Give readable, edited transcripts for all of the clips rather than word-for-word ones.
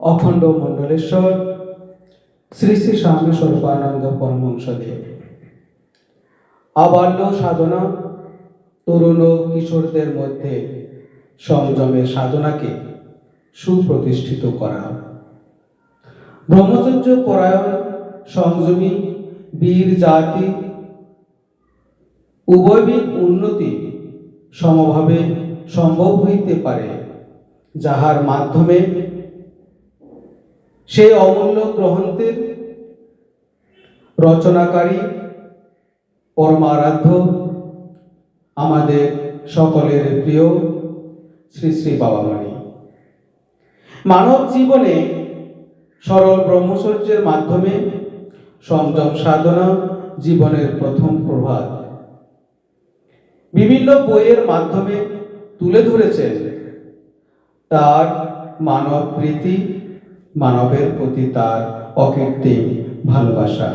অখণ্ড মণ্ডলেশ্বর শ্রী শ্রী স্বামী স্বরূপানন্দ পরমহংসদেব। আবাল্য সাধনা তরুণ ও কিশোরদের মধ্যে সংযমের সাধনাকে সুপ্রতিষ্ঠিত করা, ব্রহ্মচর্য পরায়ণ সংযমী বীর জাতি উভয়বিধ উন্নতি সমভাবে সম্ভব হইতে পারে, যাহার মাধ্যমে সেই অমূল্য গ্রন্থের রচনাকারী পরমারাধ্য আমাদের সকলের প্রিয় শ্রী শ্রী বাবামণি মানব জীবনে সরল ব্রহ্মচর্যের মাধ্যমে সংযম সাধনা জীবনের প্রথম প্রভাত বিভিন্ন বইয়ের মাধ্যমে তুলে ধরেছেন। তার মানব প্রীতি, মানবের প্রতি তার অকৃত্রিম ভালোবাসা,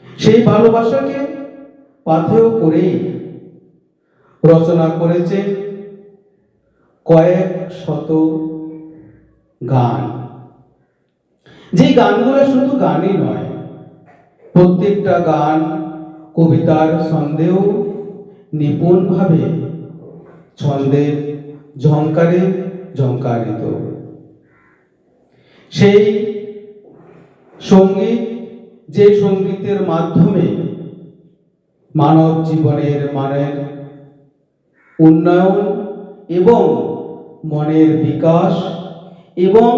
সেই ভালোবাসাকে পাথেয় করেই রচনা করেছে কয়েক শত গান। যে গানগুলো শুধু গানই নয়, প্রত্যেকটা গান কবিতার ছন্দেও নিপুণভাবে ছন্দের ঝংকারে ঝংকারিত। সেই সঙ্গীত, যে সঙ্গীতের মাধ্যমে মানব জীবনের মানের উন্নয়ন এবং মনের বিকাশ এবং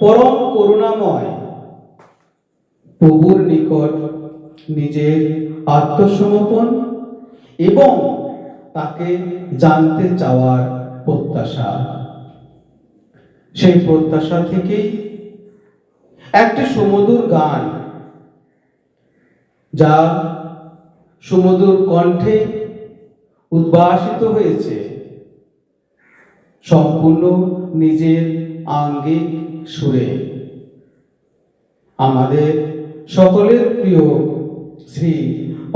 পরম করুণাময় প্রভুর নিকট নিজের আত্মসমর্পণ এবং তাকে জানতে চাওয়ার প্রত্যাশা, সেই প্রত্যাশা থেকেই একটি সুমধুর গান, যা সুমধুর কণ্ঠে উদ্ভাসিত হয়েছে সম্পূর্ণ নিজের আঙ্গিক সুরে, আমাদের সকলের প্রিয় শ্রী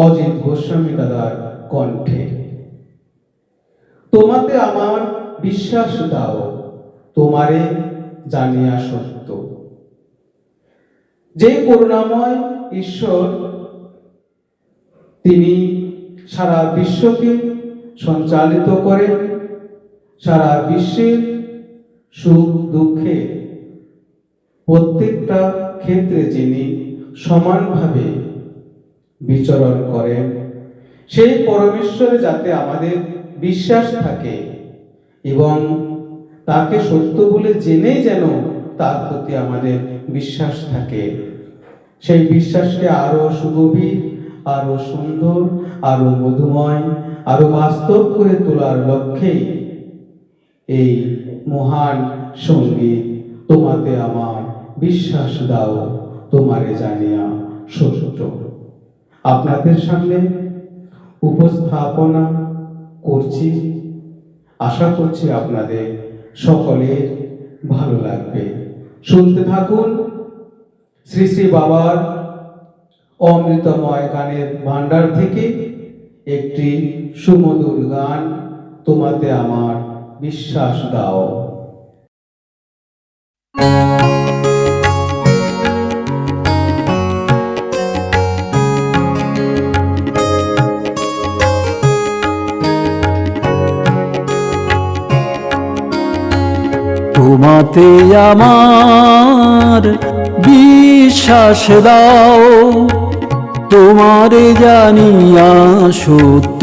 অজিত গোস্বামী দাদার কণ্ঠে। তোমাতে আমার বিশ্বাস দাও, তোমারে জানিয়া সত্য। যে করুণাময় ঈশ্বর, তিনি সারা বিশ্বকে সঞ্চালিত করেন, সারা বিশ্বের সুখ দুঃখে প্রত্যেকটা ক্ষেত্রে যিনি সমানভাবে বিচরণ করেন, সেই পরমেশ্বরে যাতে আমাদের বিশ্বাস থাকে এবং তাকে সত্য বলে জেনেই যেন তার প্রতি আমাদের বিশ্বাস থাকে, সেই বিশ্বাসকে আরো সুগভীর, আরো সুন্দর, আরো মধুময়, আরো বাস্তব করে তোলার লক্ষ্যেই এই মহান সঙ্গীত তোমাতে আমার বিশ্বাস দাও, তোমারে জানিয়া সত্য আপনাদের সামনে উপস্থাপনা করছি। আশা করছি আপনাদের সকলের ভালো লাগবে। শুনতে থাকুন শ্রী শ্রী বাবার অমৃতময় গানের ভান্ডার থেকে একটি সুমধুর গান, তোমাতে আমার বিশ্বাস দাও। তোমাতে আমার বিশ্বাস দাও, তোমারে জানিয়া সত্য।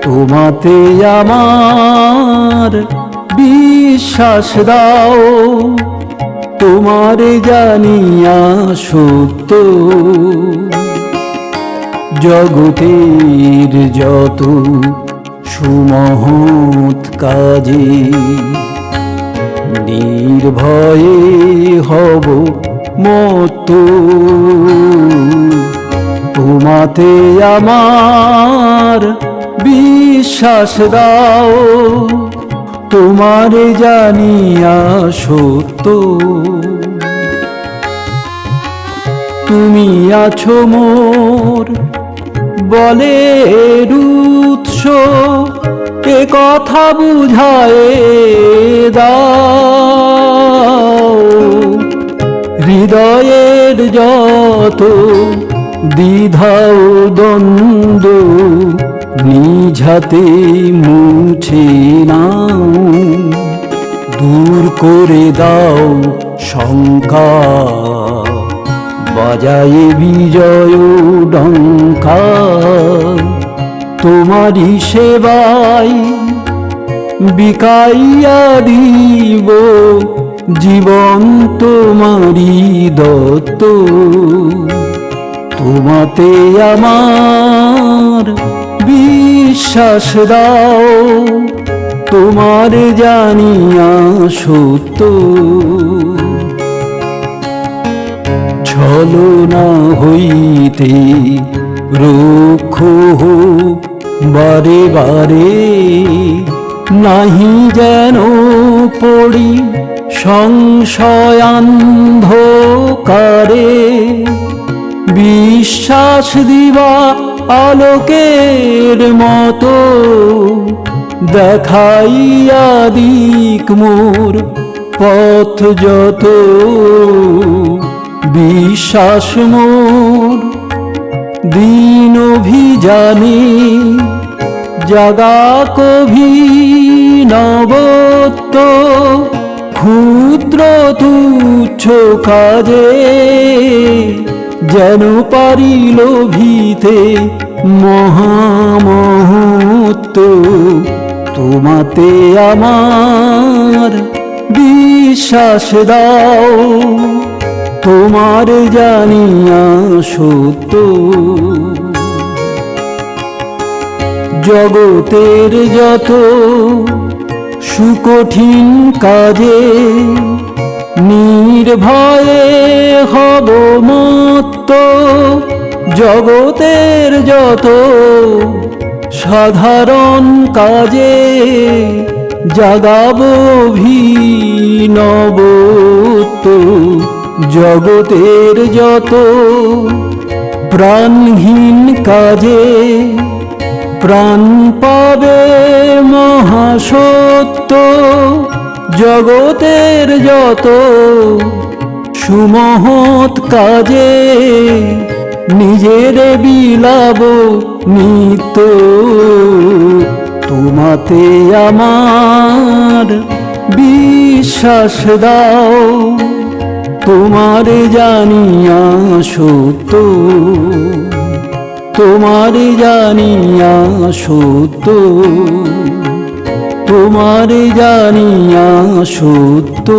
তোমাতে আমার বিশ্বাস দাও, তোমারে জানিয়া সত্য। জগতের যত সুমহৎ কাজে নির্ভয়ে হব মত্ত। তোমাতে আমার বিশ্বাস দাও, তোমারে জানিয়া সত্য। তুমি আছো মোর বলের উৎস, এ কথা বুঝায়ে দাও। হৃদয়ের যত দ্বিধা ও দ্বন্দ্ব নিঝাতে মুছে নাও। দূর করে দাও শঙ্কা, বাজায়ে বিজয় ডঙ্কা। তোমারি সেবায় বিকাইয়া দিব জীবন তোমারি দত্ত। তোমাতে আমার বিশ্বাস দাও, তোমার জানিয়া সত্য। ছলনা হইতে রক্ষ বারে বারে, নাহি যেন পড়ি সংশয়ান্ধকারে। বিশ্বাস দিবা আলোকের মতো, দেখাইয়া দিক মোর পথ যত। বিশ্বাস মোর দিন অভিযানে, জাগা কভি নবত্ব। ক্ষুদ্র তুচ্ছ কাজে যেন পারিল ভিতে মহামহত্ব। তোমাতে আমার বিশ্বাস দাও, তোমার জানিয়া সত্য। জগতের যত সুকঠিন কাজে নির্ভয়ে হব মত্ত। জগতের যত সাধারণ কাজে জাগাবো ভিনবত্ব। জগতের যত প্রাণহীন কাজে প্রাণ পাবে মহাসত্য। জগতের যত সুমহৎ কাজে নিজের বিলাব নিত্য। তোমাতে আমার বিশ্বাস দাও, তোমার জানিয়া সত্য। তোমার জানিয়া সত্য, তোমার জানিয়া সত্য।